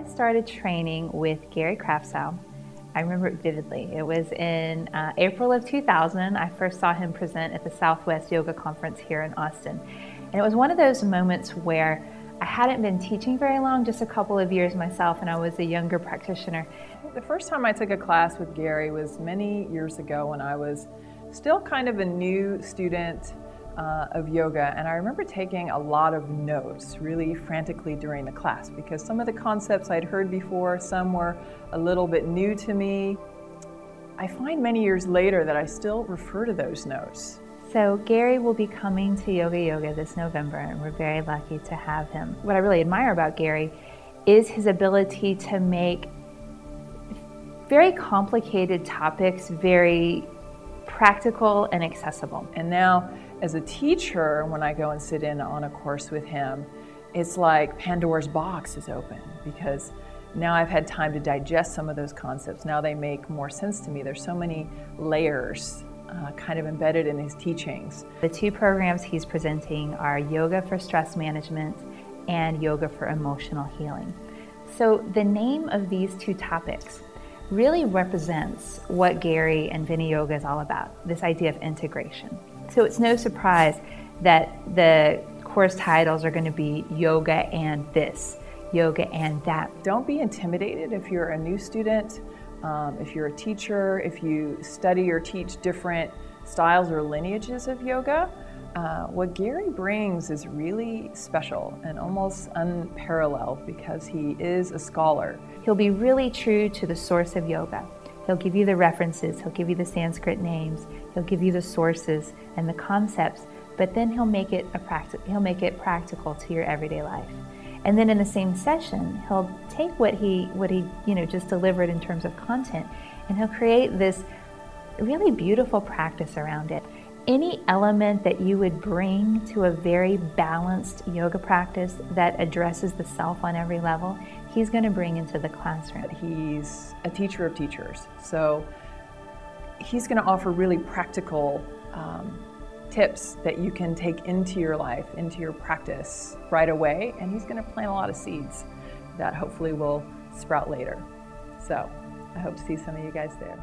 I started training with Gary Kraftsow, I remember it vividly. It was in April of 2000. I first saw him present at the Southwest Yoga Conference here in Austin. And it was one of those moments where I hadn't been teaching very long, just a couple of years myself, and I was a younger practitioner. The first time I took a class with Gary was many years ago when I was still kind of a new student of yoga, and I remember taking a lot of notes really frantically during the class because some of the concepts I'd heard before, some were a little bit new to me. I find many years later that I still refer to those notes. So Gary will be coming to Yoga this November, and we're very lucky to have him. What I really admire about Gary is his ability to make very complicated topics very practical and accessible. And now, as a teacher, when I go and sit in on a course with him, it's like Pandora's box is open because now I've had time to digest some of those concepts. Now they make more sense to me. There's so many layers kind of embedded in his teachings. The two programs he's presenting are Yoga for Stress Management and Yoga for Emotional Healing. So the name of these two topics really represents what Gary and Vinny Yoga is all about, this idea of integration. So it's no surprise that the course titles are going to be Yoga and this, Yoga and that. Don't be intimidated if you're a new student, if you're a teacher, if you study or teach different styles or lineages of yoga. What Gary brings is really special and almost unparalleled because he is a scholar. He'll be really true to the source of yoga. He'll give you the references, he'll give you the Sanskrit names, he'll give you the sources and the concepts, but then he'll make it practical to your everyday life. And then in the same session, he'll take what he just delivered in terms of content, and he'll create this really beautiful practice around it. Any element that you would bring to a very balanced yoga practice that addresses the self on every level, he's going to bring into the classroom. He's a teacher of teachers, so he's going to offer really practical tips that you can take into your life, into your practice right away, and he's going to plant a lot of seeds that hopefully will sprout later. So I hope to see some of you guys there.